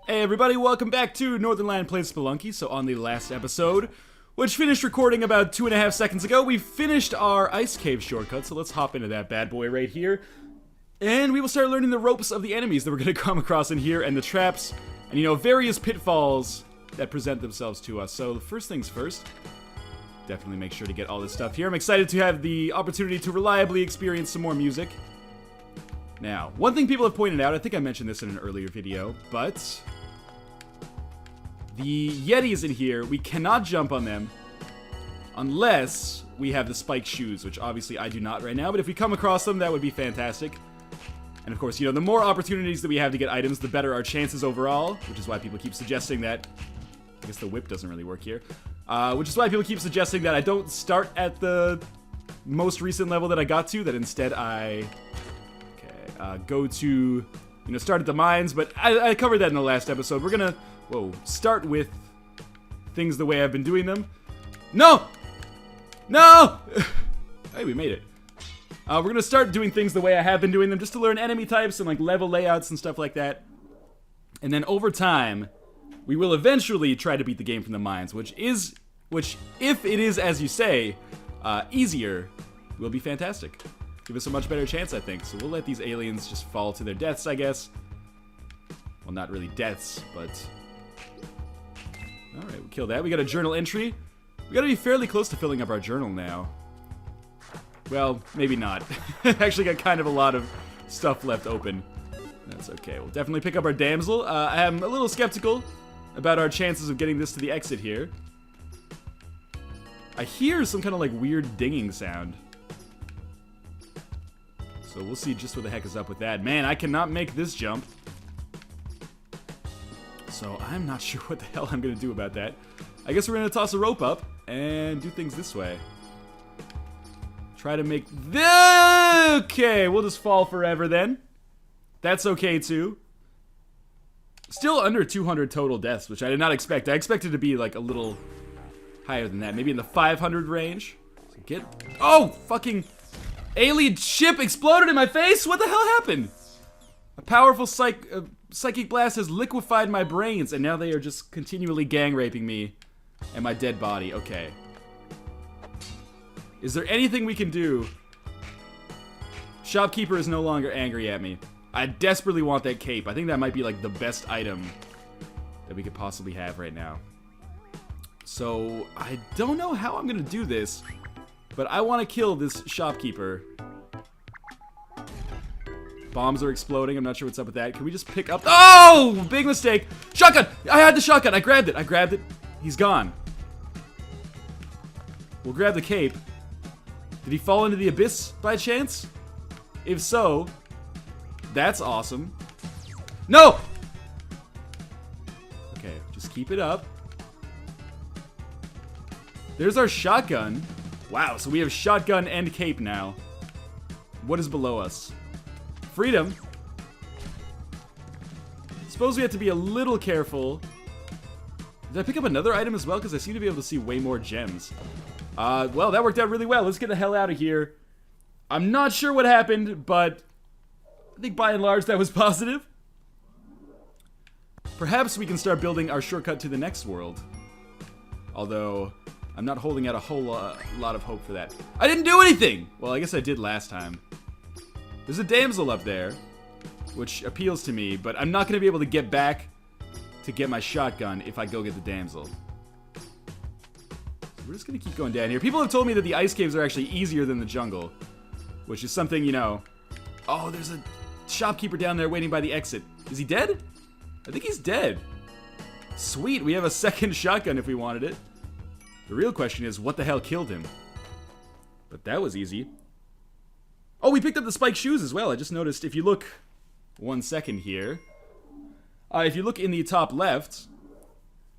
Hey everybody, welcome back to Northernlion plays Spelunky. So on the last episode, which finished recording about 2.5 seconds ago, we finished our ice cave shortcut, so let's hop into that bad boy right here. And we will start learning the ropes of the enemies that we're going to come across in here, and the traps, and various pitfalls that present themselves to us. So the first things first, definitely make sure to get all this stuff here. I'm excited to have the opportunity to reliably experience some more music. Now, one thing people have pointed out, I think I mentioned this in an earlier video, but the Yetis in here, we cannot jump on them unless we have the spiked shoes, which obviously I do not right now, but if we come across them, that would be fantastic. And of course, the more opportunities that we have to get items, the better our chances overall, which is why people keep suggesting that, I guess the whip doesn't really work here, which is why people keep suggesting that I don't start at the most recent level that I got to, that instead I go to, start at the mines, but I covered that in the last episode. We're gonna, start with things the way I've been doing them. No! No! Hey, we made it. We're gonna start doing things the way I have been doing them, just to learn enemy types and level layouts and stuff like that. And then over time, we will eventually try to beat the game from the mines, which if it is as you say, easier, will be fantastic. Give us a much better chance, I think. So we'll let these aliens just fall to their deaths, I guess. Well, not really deaths, but... Alright, we kill that. We got a journal entry. We gotta be fairly close to filling up our journal now. Well, maybe not. Actually got kind of a lot of stuff left open. That's okay. We'll definitely pick up our damsel. I am a little skeptical about our chances of getting this to the exit here. I hear some kind of weird dinging sound. So we'll see just what the heck is up with that. Man, I cannot make this jump. So I'm not sure what the hell I'm going to do about that. I guess we're going to toss a rope up and do things this way. Try to make... Okay, we'll just fall forever then. That's okay too. Still under 200 total deaths, which I did not expect. I expected to be a little higher than that. Maybe in the 500 range. So Oh, fucking... Alien ship exploded in my face? What the hell happened? A powerful psychic blast has liquefied my brains, and now they are just continually gang raping me and my dead body. Okay. Is there anything we can do? Shopkeeper is no longer angry at me. I desperately want that cape. I think that might be the best item that we could possibly have right now. So I don't know how I'm gonna do this, but I want to kill this shopkeeper. Bombs are exploding. I'm not sure what's up with that. Can we just pick up... Oh! Big mistake. Shotgun! I had the shotgun. I grabbed it. He's gone. We'll grab the cape. Did he fall into the abyss by chance? If so, that's awesome. No! Okay, just keep it up. There's our shotgun. Wow, so we have shotgun and cape now. What is below us? Freedom. Suppose we have to be a little careful. Did I pick up another item as well? Because I seem to be able to see way more gems. Well, that worked out really well. Let's get the hell out of here. I'm not sure what happened, but I think by and large that was positive. Perhaps we can start building our shortcut to the next world. Although... I'm not holding out a whole lot of hope for that. I didn't do anything! Well, I guess I did last time. There's a damsel up there, which appeals to me, but I'm not going to be able to get back to get my shotgun if I go get the damsel. So we're just going to keep going down here. People have told me that the ice caves are actually easier than the jungle, which is something, Oh, there's a shopkeeper down there waiting by the exit. Is he dead? I think he's dead. Sweet, we have a second shotgun if we wanted it. The real question is, what the hell killed him? But that was easy. Oh, we picked up the spiked shoes as well. I just noticed, if you look... 1 second here. If you look in the top left,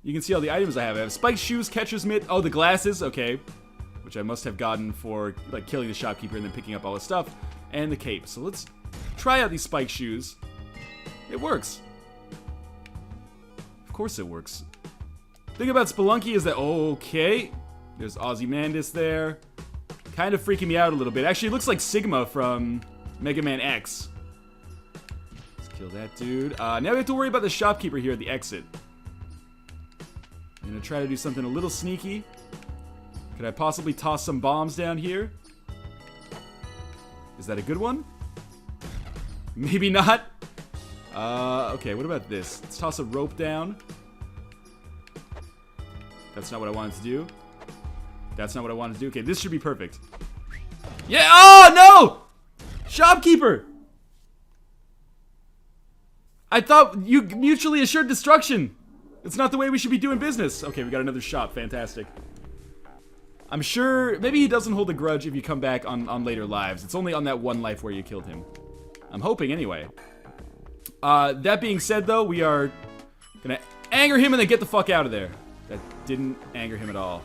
you can see all the items I have. I have spiked shoes, catcher's mitt. Oh, the glasses. Okay. Which I must have gotten for, killing the shopkeeper and then picking up all his stuff. And the cape. So let's try out these spiked shoes. It works. Of course it works. Thing about Spelunky is that, okay, there's Ozymandias there. Kind of freaking me out a little bit. Actually, it looks like Sigma from Mega Man X. Let's Kill that dude. Now we have to worry about the shopkeeper here at the exit. I'm gonna try to do something a little sneaky. Could I possibly toss some bombs down here? Is that a good one? Maybe not. Okay, what about this? Let's toss a rope down. That's not what I wanted to do. That's not what I wanted to do. Okay, this should be perfect. Yeah, oh no! Shopkeeper! I thought you mutually assured destruction. It's not the way we should be doing business. Okay, we got another shop. Fantastic. I'm sure maybe he doesn't hold a grudge if you come back on later lives. It's only on that one life where you killed him. I'm hoping anyway. That being said, though, we are gonna anger him and then get the fuck out of there. That didn't anger him at all.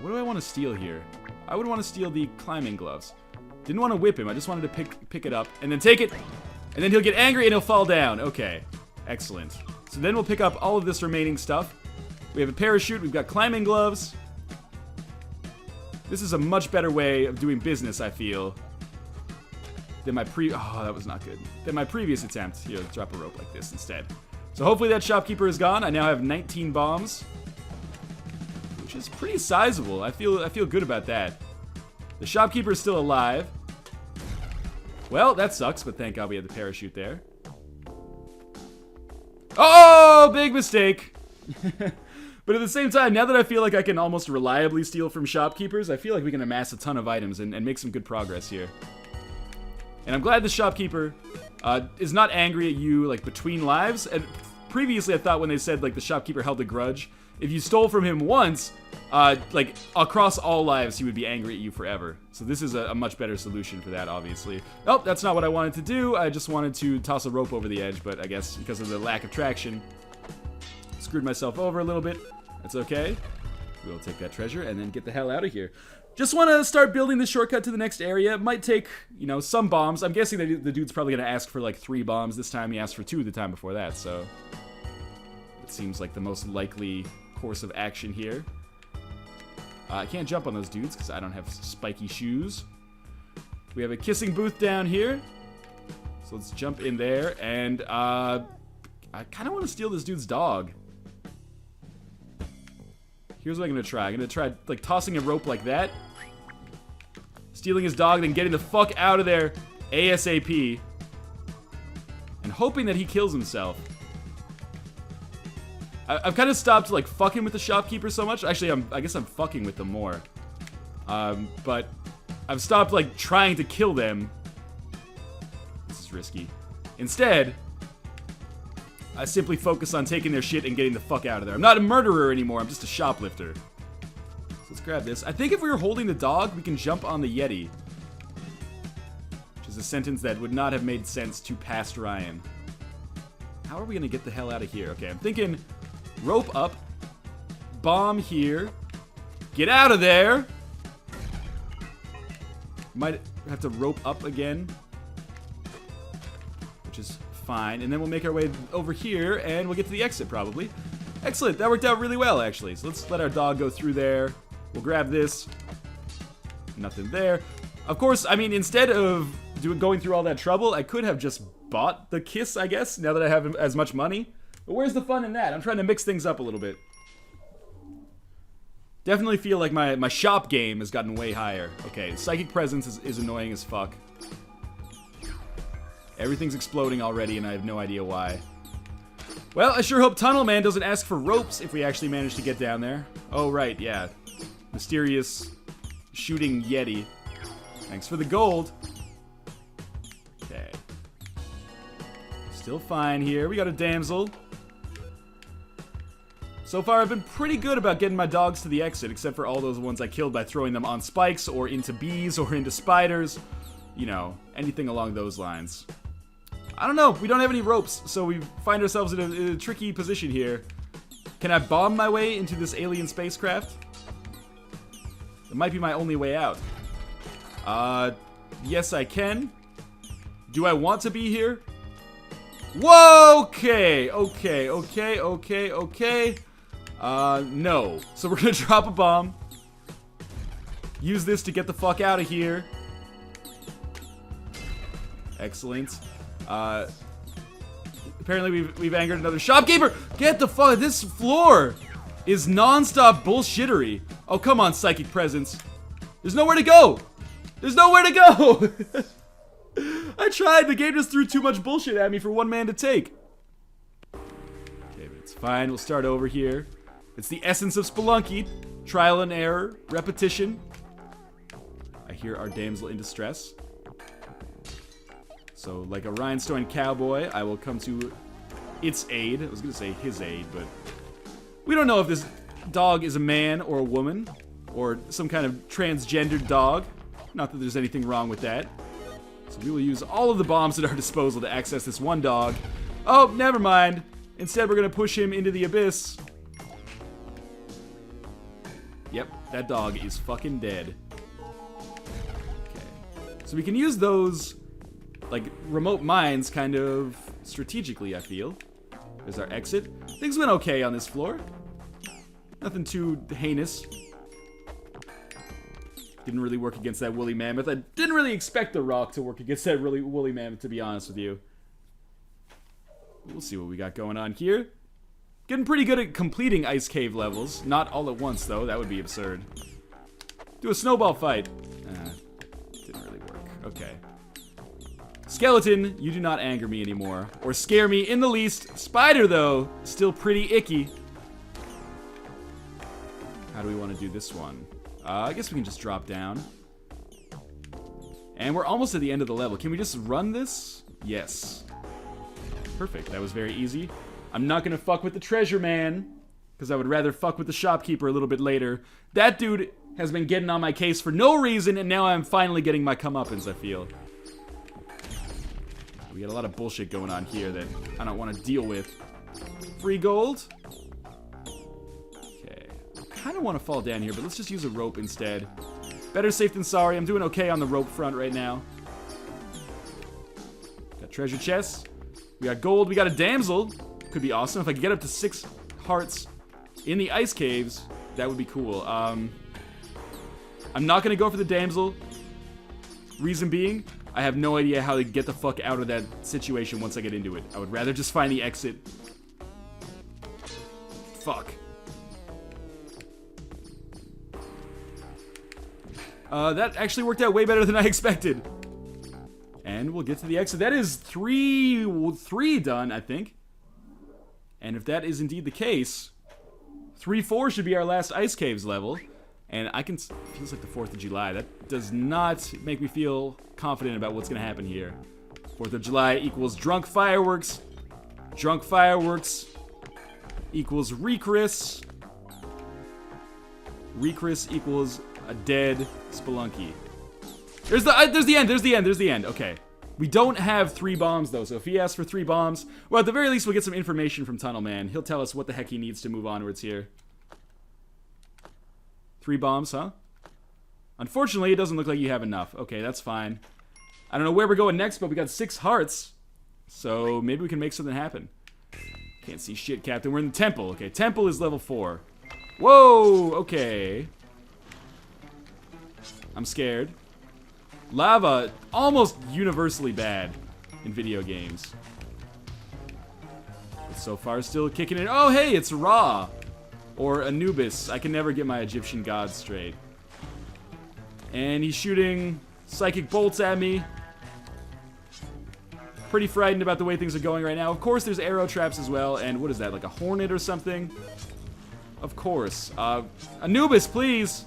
What do I want to steal here? I would want to steal the climbing gloves. Didn't want to whip him. I just wanted to pick it up and then take it. And then he'll get angry and he'll fall down. Okay. Excellent. So then we'll pick up all of this remaining stuff. We have a parachute. We've got climbing gloves. This is a much better way of doing business, I feel, than my oh, that was not good. Than my previous attempt. Here, let's drop a rope like this instead. So hopefully that shopkeeper is gone. I now have 19 bombs, which is pretty sizable. I feel good about that. The shopkeeper is still alive. Well, that sucks, but thank God we had the parachute there. Oh, big mistake. But at the same time, now that I feel like I can almost reliably steal from shopkeepers, I feel like we can amass a ton of items and make some good progress here. And I'm glad the shopkeeper is not angry at you, like, between lives. And previously, I thought when they said, like, the shopkeeper held a grudge, if you stole from him once, like, across all lives, he would be angry at you forever. So this is a much better solution for that, obviously. Oh, that's not what I wanted to do. I just wanted to toss a rope over the edge, but I guess because of the lack of traction, screwed myself over a little bit. That's okay. We'll take that treasure and then get the hell out of here. Just want to start building the shortcut to the next area. It might take, you know, some bombs. I'm guessing that the dude's probably going to ask for, like, 3 bombs this time. He asked for 2 the time before that, so it seems like the most likely course of action here. I can't jump on those dudes because I don't have spiky shoes. We have a kissing booth down here. So let's jump in there. And I kind of want to steal this dude's dog. Here's what I'm going to try. I'm going to try, like, tossing a rope like that. Stealing his dog, then getting the fuck out of there ASAP. And hoping that he kills himself. I've kind of stopped, like, fucking with the shopkeeper so much. Actually, I guess I'm fucking with them more. But I've stopped, like, trying to kill them. This is risky. Instead, I simply focus on taking their shit and getting the fuck out of there. I'm not a murderer anymore, I'm just a shoplifter. So let's grab this. I think if we were holding the dog, we can jump on the Yeti. Which is a sentence that would not have made sense to past Ryan. How are we gonna get the hell out of here? Okay, I'm thinking rope up, bomb here, get out of there. Might have to rope up again, which is fine, and then we'll make our way over here and we'll get to the exit probably. Excellent, that worked out really well actually. So let's let our dog go through there. We'll grab this. Nothing there. Of course, I mean, instead of going through all that trouble, I could have just bought the kiss, I guess, now that I have as much money. But where's the fun in that? I'm trying to mix things up a little bit. Definitely feel like my shop game has gotten way higher. Okay, psychic presence is annoying as fuck. Everything's exploding already, and I have no idea why. Well, I sure hope Tunnel Man doesn't ask for ropes if we actually manage to get down there. Oh, right, yeah. Mysterious shooting Yeti. Thanks for the gold. Okay. Still fine here. We got a damsel. So far, I've been pretty good about getting my dogs to the exit, except for all those ones I killed by throwing them on spikes or into bees or into spiders. You know, anything along those lines. I don't know. We don't have any ropes, so we find ourselves in a tricky position here. Can I bomb my way into this alien spacecraft? It might be my only way out. Yes, I can. Do I want to be here? Whoa, okay. No. So we're gonna drop a bomb. Use this to get the fuck out of here. Excellent. Apparently we've angered another shopkeeper. Get the fuck. This floor is non-stop bullshittery. Oh, come on, psychic presence. There's nowhere to go. There's nowhere to go. I tried. The game just threw too much bullshit at me for one man to take. Okay, but it's fine. We'll start over here. It's the essence of Spelunky. Trial and error. Repetition. I hear our damsel in distress. So, like a rhinestone cowboy, I will come to its aid. I was going to say his aid, but we don't know if this dog is a man or a woman or some kind of transgendered dog. Not that there's anything wrong with that. So we will use all of the bombs at our disposal to access this one dog. Oh, never mind. Instead, we're going to push him into the abyss. Yep, that dog is fucking dead. Okay. So we can use those, like, remote mines kind of strategically, I feel. There's our exit. Things went okay on this floor. Nothing too heinous. Didn't really work against that woolly mammoth. I didn't really expect the rock to work against that really woolly mammoth, to be honest with you. We'll see what we got going on here. Getting pretty good at completing ice cave levels. Not all at once, though. That would be absurd. Do a snowball fight. Didn't really work. Okay. Skeleton, you do not anger me anymore. Or scare me in the least. Spider, though, still pretty icky. How do we want to do this one? I guess we can just drop down. And we're almost at the end of the level. Can we just run this? Yes. Perfect. That was very easy. I'm not going to fuck with the treasure man, because I would rather fuck with the shopkeeper a little bit later. That dude has been getting on my case for no reason, and now I'm finally getting my comeuppance, I feel. We got a lot of bullshit going on here that I don't want to deal with. Free gold. Okay. I kind of want to fall down here, but let's just use a rope instead. Better safe than sorry. I'm doing okay on the rope front right now. Got treasure chests. We got gold. We got a damsel. Could be awesome. If I could get up to 6 hearts in the ice caves, that would be cool. I'm not going to go for the damsel. Reason being, I have no idea how to get the fuck out of that situation once I get into it. I would rather just find the exit. Fuck. That actually worked out way better than I expected. And we'll get to the exit. That is 3 done, I think. And if that is indeed the case, 3-4 should be our last ice caves level. And I can... feels like the 4th of July. That does not make me feel confident about what's going to happen here. 4th of July equals drunk fireworks. Drunk fireworks equals Recris. Recris equals a dead Spelunky. There's the end. Okay. We don't have 3 bombs, though, so if he asks for 3 bombs, well, at the very least, we'll get some information from Tunnel Man. He'll tell us what the heck he needs to move onwards here. 3 bombs, huh? Unfortunately, it doesn't look like you have enough. Okay, that's fine. I don't know where we're going next, but we got 6 hearts, so maybe we can make something happen. Can't see shit, Captain. We're in the temple. Okay, temple is level 4. Whoa, okay. I'm scared. Lava, almost universally bad in video games. But so far, still kicking it. Oh, hey, it's Ra. Or Anubis. I can never get my Egyptian gods straight. And he's shooting psychic bolts at me. Pretty frightened about the way things are going right now. Of course, there's arrow traps as well. And what is that, like a hornet or something? Of course. Anubis, please.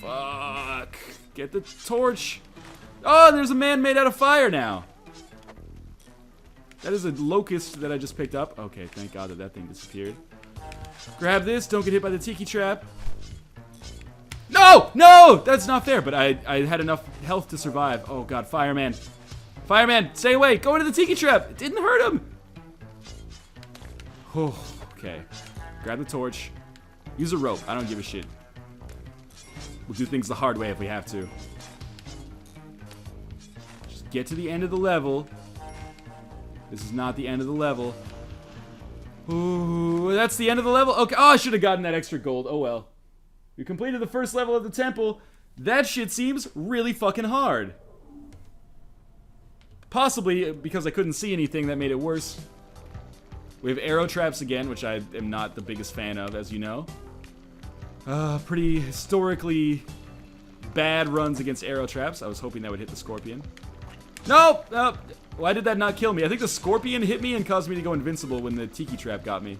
Fuck. Get the torch. Oh, there's a man made out of fire now. That is a locust that I just picked up. Okay, thank God that thing disappeared. Grab this. Don't get hit by the tiki trap. No! No! That's not fair, but I had enough health to survive. Oh, God. Fireman. Fireman, stay away. Go into the tiki trap. It didn't hurt him. Oh, okay. Grab the torch. Use a rope. I don't give a shit. We'll do things the hard way if we have to. Just get to the end of the level. This is not the end of the level. Ooh, that's the end of the level? Okay. Oh, I should have gotten that extra gold. Oh, well. We completed the first level of the temple. That shit seems really fucking hard. Possibly because I couldn't see anything that made it worse. We have arrow traps again, which I am not the biggest fan of, as you know. Pretty historically bad runs against arrow traps. I was hoping that would hit the scorpion. Nope! Nope! Why did that not kill me? I think the scorpion hit me and caused me to go invincible when the tiki trap got me.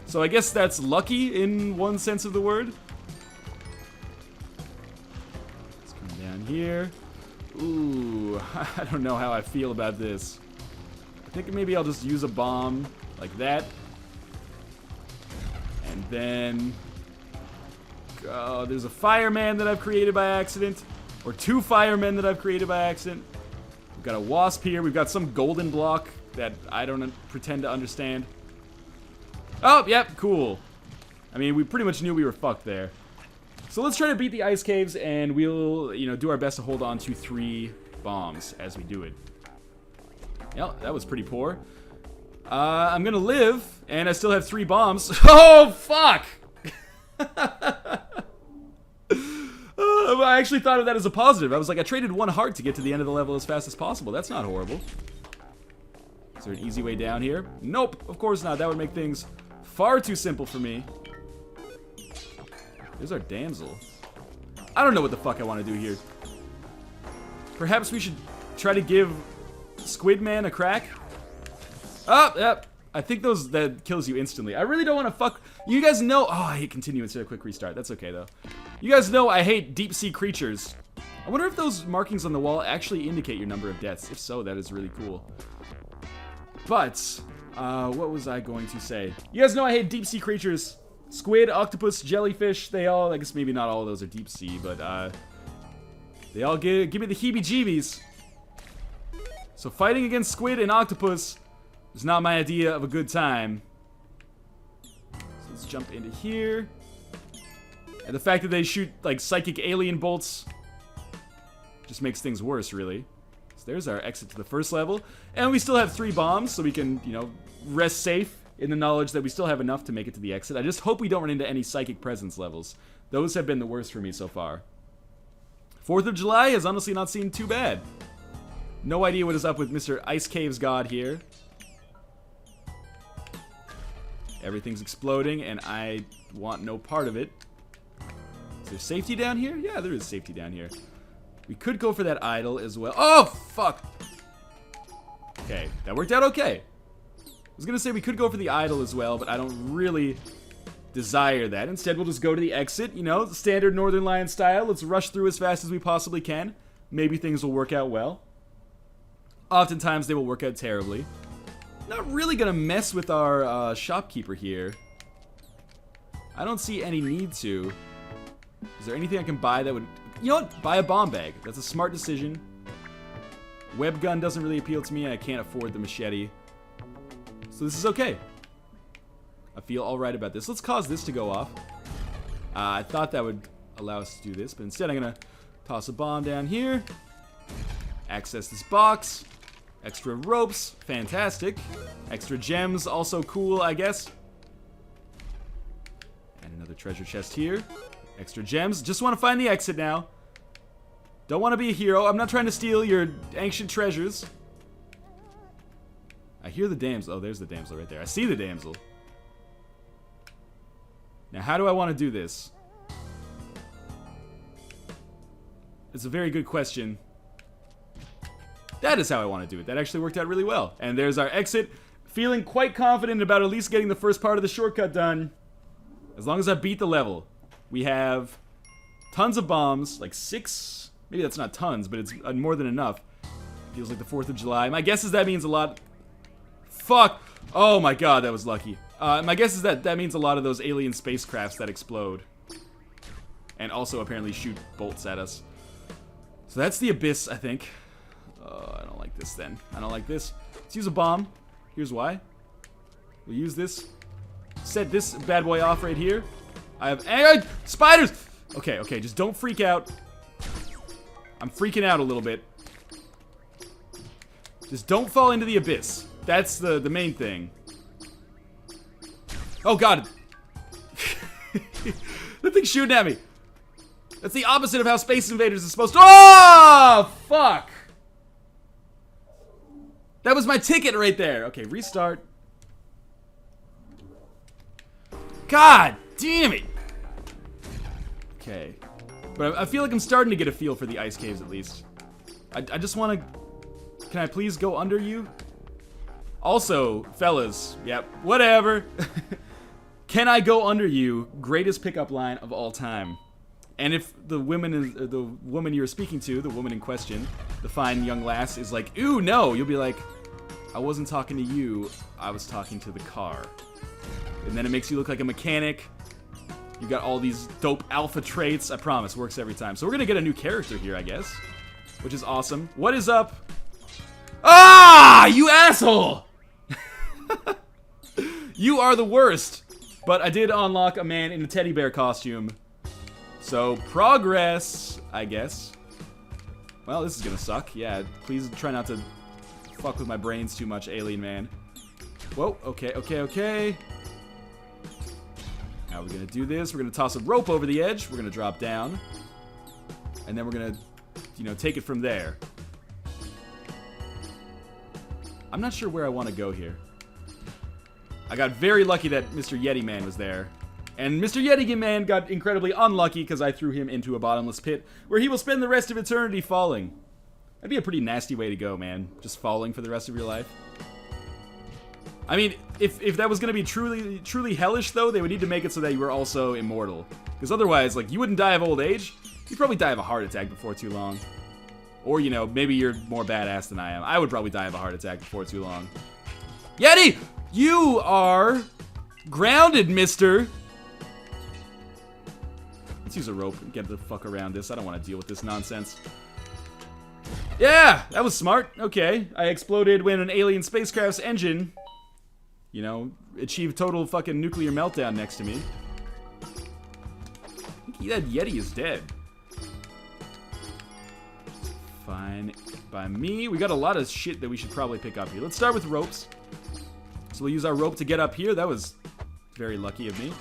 So I guess that's lucky in one sense of the word. Let's come down here. Ooh, I don't know how I feel about this. I think maybe I'll just use a bomb like that. And then... oh, there's a fireman that I've created by accident. Or 2 firemen that I've created by accident. We've got a wasp here. We've got some golden block that I don't pretend to understand. Oh, yep, cool. I mean, we pretty much knew we were fucked there. So let's try to beat the ice caves, and we'll, you know, do our best to hold on to 3 bombs as we do it. Yep, that was pretty poor. I'm gonna live, and I still have 3 bombs. Oh, fuck! I actually thought of that as a positive. I was like, I traded 1 heart to get to the end of the level as fast as possible. That's not horrible. Is there an easy way down here? Nope, of course not. That would make things far too simple for me. There's our damsel. I don't know what the fuck I want to do here. Perhaps we should try to give Squidman a crack? Oh, yep. I think that kills you instantly. I really don't want to fuck... You guys know... oh, I hate continue instead of quick restart. That's okay, though. You guys know I hate deep-sea creatures. I wonder if those markings on the wall actually indicate your number of deaths. If so, that is really cool. But, what was I going to say? You guys know I hate deep-sea creatures. Squid, octopus, jellyfish, they all... I guess maybe not all of those are deep-sea, but, they all give me the heebie-jeebies. So fighting against squid and octopus is not my idea of a good time. So let's jump into here. And the fact that they shoot, like, psychic alien bolts just makes things worse, really. So there's our exit to the first level. And we still have 3 bombs, so we can, you know, rest safe in the knowledge that we still have enough to make it to the exit. I just hope we don't run into any psychic presence levels. Those have been the worst for me so far. 4th of July has honestly not seemed too bad. No idea what is up with Mr. Ice Caves God here. Everything's exploding, and I want no part of it. Is there safety down here? Yeah, there is safety down here. We could go for that idol as well. Oh, fuck! Okay, that worked out okay. I was gonna say we could go for the idol as well, but I don't really desire that. Instead, we'll just go to the exit, you know, standard Northernlion style. Let's rush through as fast as we possibly can. Maybe things will work out well. Oftentimes, they will work out terribly. Not really gonna mess with our shopkeeper here. I don't see any need to. Is there anything I can buy that would... you know what? Buy a bomb bag. That's a smart decision. Web gun doesn't really appeal to me, and I can't afford the machete. So this is okay. I feel alright about this. Let's cause this to go off. I thought that would allow us to do this, but instead I'm gonna toss a bomb down here. Access this box. Extra ropes. Fantastic. Extra gems. Also cool, I guess. And another treasure chest here. Extra gems. Just want to find the exit now. Don't want to be a hero. I'm not trying to steal your ancient treasures. I hear the damsel. Oh, there's the damsel right there. I see the damsel. Now, how do I want to do this? It's a very good question. That is how I want to do it. That actually worked out really well. And there's our exit. Feeling quite confident about at least getting the first part of the shortcut done. As long as I beat the level. We have tons of bombs. Like 6. Maybe that's not tons, but it's more than enough. Feels like the 4th of July. My guess is that means a lot... fuck! Oh my god, that was lucky. My guess is that means a lot of those alien spacecrafts that explode. And also apparently shoot bolts at us. So that's the abyss, I think. I don't like this then. I don't like this. Let's use a bomb. Here's why. We'll use this. Set this bad boy off right here. I have spiders! Okay, okay, just don't freak out. I'm freaking out a little bit. Just don't fall into the abyss. That's the main thing. Oh god. That thing's shooting at me. That's the opposite of how Space Invaders is supposed to... oh! Fuck! That was my ticket right there. Okay, restart. God damn it. Okay. But I feel like I'm starting to get a feel for the ice caves at least. I just want to... Can I please go under you? Also, fellas, yep, whatever. Can I go under you? Greatest pickup line of all time. And if the woman you're speaking to, the woman in question, the fine young lass, is like, ooh, no, you'll be like, I wasn't talking to you, I was talking to the car. And then it makes you look like a mechanic. You got all these dope alpha traits. I promise, works every time. So we're gonna get a new character here, I guess, which is awesome. What is up? Ah, you asshole! You are the worst. But I did unlock a man in a teddy bear costume. So, progress, I guess. Well, this is gonna suck. Yeah, please try not to fuck with my brains too much, alien man. Whoa, okay. Now we're gonna do this. We're gonna toss a rope over the edge. We're gonna drop down. And then we're gonna, you know, take it from there. I'm not sure where I want to go here. I got very lucky that Mr. Yeti Man was there. And Mr. Yeti Man got incredibly unlucky because I threw him into a bottomless pit where he will spend the rest of eternity falling. That'd be a pretty nasty way to go, man. Just falling for the rest of your life. I mean, if that was going to be truly hellish, though, they would need to make it so that you were also immortal. Because otherwise, like, you wouldn't die of old age. You'd probably die of a heart attack before too long. Or, you know, maybe you're more badass than I am. I would probably die of a heart attack before too long. Yeti! You are grounded, mister! Let's use a rope and get the fuck around this. I don't want to deal with this nonsense. Yeah! That was smart. Okay. I exploded when an alien spacecraft's engine, you know, achieved total fucking nuclear meltdown next to me. I think that Yeti is dead. Fine by me. We got a lot of shit that we should probably pick up here. Let's start with ropes. So we'll use our rope to get up here. That was very lucky of me.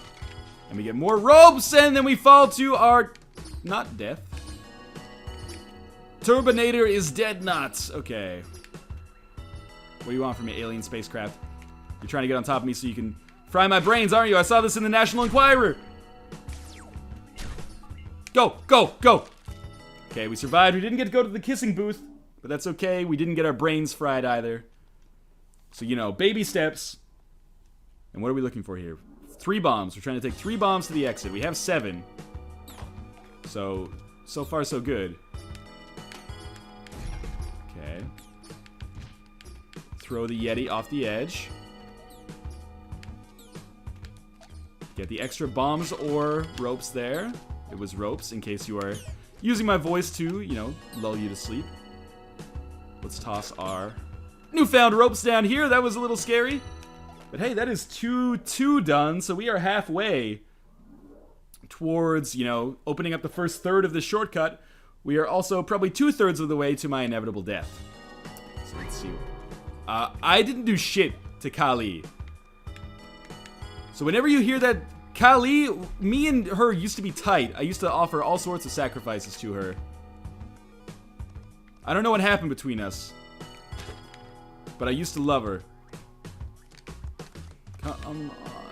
And we get more ropes, and then we fall to our... not death. Turbinator is dead nuts. Okay. What do you want from me, alien spacecraft? You're trying to get on top of me so you can fry my brains, aren't you? I saw this in the National Enquirer. Go, go, go. Okay, we survived. We didn't get to go to the kissing booth, but that's okay. We didn't get our brains fried either. So, you know, baby steps. And what are we looking for here? 3 bombs. We're trying to take 3 bombs to the exit. We have 7. So far so good. Okay. Throw the Yeti off the edge. Get the extra bombs or ropes there. It was ropes, in case you are using my voice to, you know, lull you to sleep. Let's toss our newfound ropes down here. That was a little scary. But hey, that is 2 done, so we are halfway towards, you know, opening up the first third of the shortcut. We are also probably 2/3 of the way to my inevitable death. So let's see. I didn't do shit to Kali. So whenever you hear that, Kali, me and her used to be tight. I used to offer all sorts of sacrifices to her. I don't know what happened between us, but I used to love her.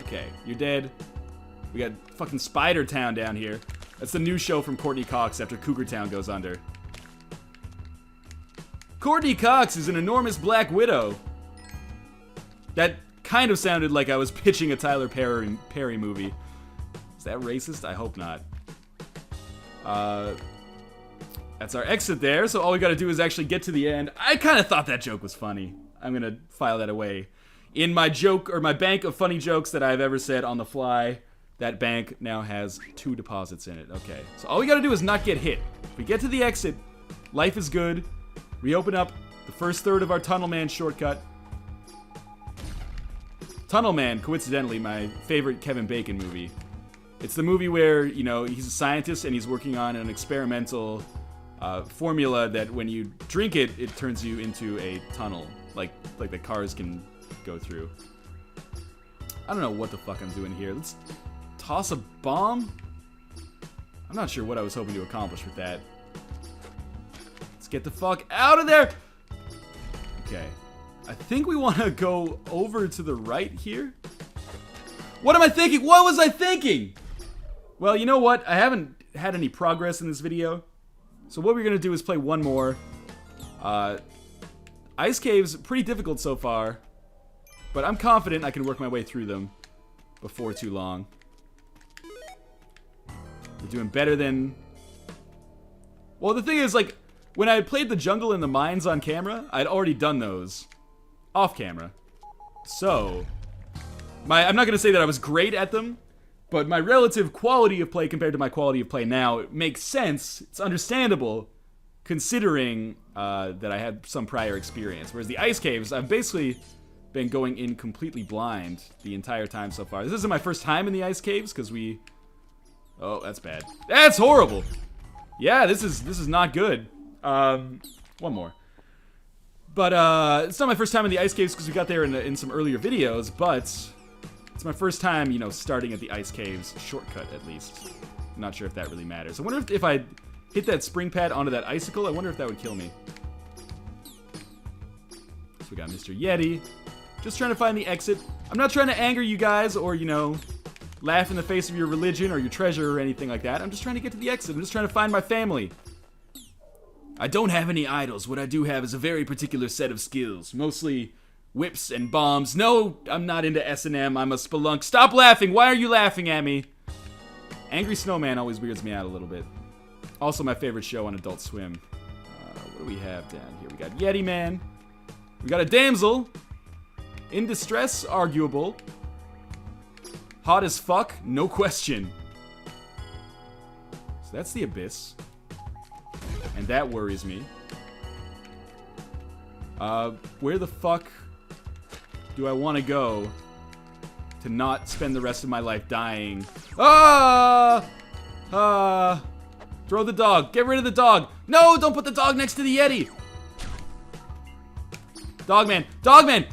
Okay, you're dead. We got fucking Spider Town down here. That's the new show from Courtney Cox after Cougar Town goes under. Courtney Cox is an enormous black widow. That kind of sounded like I was pitching a Tyler Perry movie. Is that racist? I hope not. That's our exit there, so all we gotta do is actually get to the end. I kind of thought that joke was funny. I'm gonna file that away. In my joke, or my bank of funny jokes that I've ever said on the fly, that bank now has 2 deposits in it. Okay, so all we gotta do is not get hit. If we get to the exit, life is good. We open up the first third of our Tunnel Man shortcut. Tunnel Man, coincidentally, my favorite Kevin Bacon movie. It's the movie where, you know, he's a scientist and he's working on an experimental formula that when you drink it, it turns you into a tunnel, like the cars can go through. I don't know what the fuck I'm doing here. Let's toss a bomb? I'm not sure what I was hoping to accomplish with that. Let's get the fuck out of there! Okay. I think we want to go over to the right here. What am I thinking? What was I thinking? Well, you know what? I haven't had any progress in this video. So what we're going to do is play one more. Ice caves, pretty difficult so far. But I'm confident I can work my way through them before too long. We're doing better than... Well, the thing is, like, when I played the jungle and the mines on camera, I'd already done those off camera. So, I'm not going to say that I was great at them, but my relative quality of play compared to my quality of play now, it makes sense. It's understandable, considering that I had some prior experience. Whereas the ice caves, I've basically been going in completely blind the entire time so far. This isn't my first time in the ice caves, because we... Oh, that's bad. That's horrible! Yeah, this is not good. One more. But, it's not my first time in the ice caves because we got there in some earlier videos, but it's my first time, you know, starting at the ice caves shortcut, at least. I'm not sure if that really matters. I wonder if I hit that spring pad onto that icicle, I wonder if that would kill me. So we got Mr. Yeti. Just trying to find the exit. I'm not trying to anger you guys or, you know, laugh in the face of your religion or your treasure or anything like that. I'm just trying to get to the exit. I'm just trying to find my family. I don't have any idols. What I do have is a very particular set of skills. Mostly whips and bombs. No, I'm not into S&M. I'm a spelunk. Stop laughing. Why are you laughing at me? Angry Snowman always weirds me out a little bit. Also my favorite show on Adult Swim. What do we have down here? We got Yeti Man. We got a damsel. In distress, arguable. Hot as fuck, no question. So that's the abyss. And that worries me. Where the fuck do I want to go to not spend the rest of my life dying? Ah! Throw the dog. Get rid of the dog. No, don't put the dog next to the Yeti. Dogman. Dogman!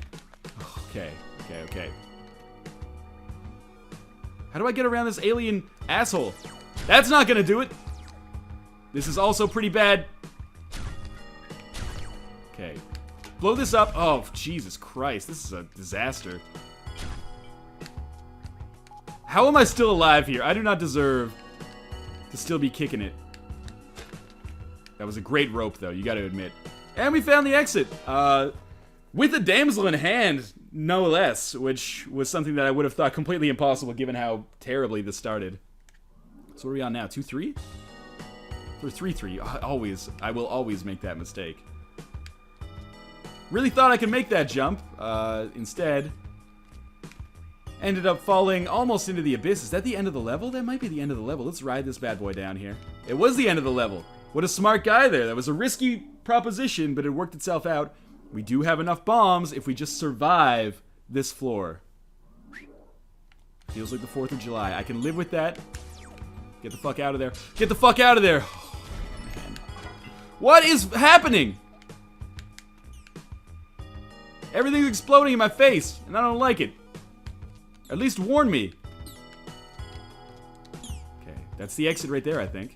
Okay. How do I get around this alien asshole? That's not gonna do it. This is also pretty bad. Okay. Blow this up. Oh, Jesus Christ. This is a disaster. How am I still alive here? I do not deserve to still be kicking it. That was a great rope, though, you gotta admit. And we found the exit. With a damsel in hand, no less, which was something that I would have thought completely impossible given how terribly this started. So what are we on now? 2-3? Or 3-3. I will always make that mistake. Really thought I could make that jump. Instead, ended up falling almost into the abyss. Is that the end of the level? That might be the end of the level. Let's ride this bad boy down here. It was the end of the level. What a smart guy there. That was a risky proposition, but it worked itself out. We do have enough bombs if we just survive this floor. Feels like the 4th of July. I can live with that. Get the fuck out of there. Get the fuck out of there! Oh, man. What is happening? Everything's exploding in my face, and I don't like it. At least warn me. Okay, that's the exit right there, I think.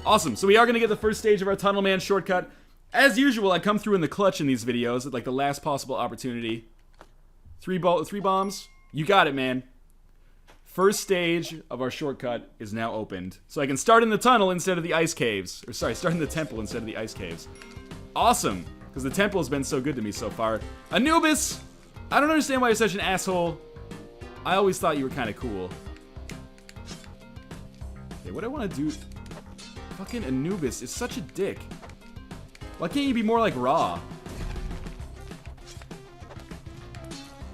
Awesome, so we are going to get the first stage of our Tunnel Man shortcut. As usual, I come through in the clutch in these videos at like the last possible opportunity. Three bombs. You got it, man. First stage of our shortcut is now opened. So I can start in the tunnel instead of the ice caves. Or sorry, start in the temple instead of the ice caves. Awesome, because the temple has been so good to me so far. Anubis! I don't understand why you're such an asshole. I always thought you were kind of cool. Okay, what I want to do... Fucking Anubis is such a dick. Why can't you be more like Ra?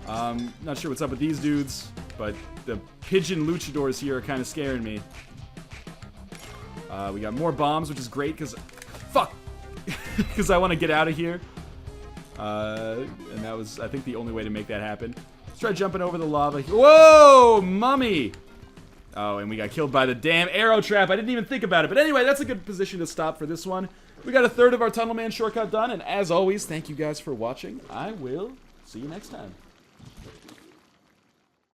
Not sure what's up with these dudes, but the pigeon luchadors here are kind of scaring me. We got more bombs, which is great, because... Fuck! Because I want to get out of here. And that was, I think, the only way to make that happen. Let's try jumping over the lava. Whoa! Mummy! Oh, and we got killed by the damn arrow trap. I didn't even think about it. But anyway, that's a good position to stop for this one. We got a third of our Tunnel Man shortcut done. And as always, thank you guys for watching. I will see you next time.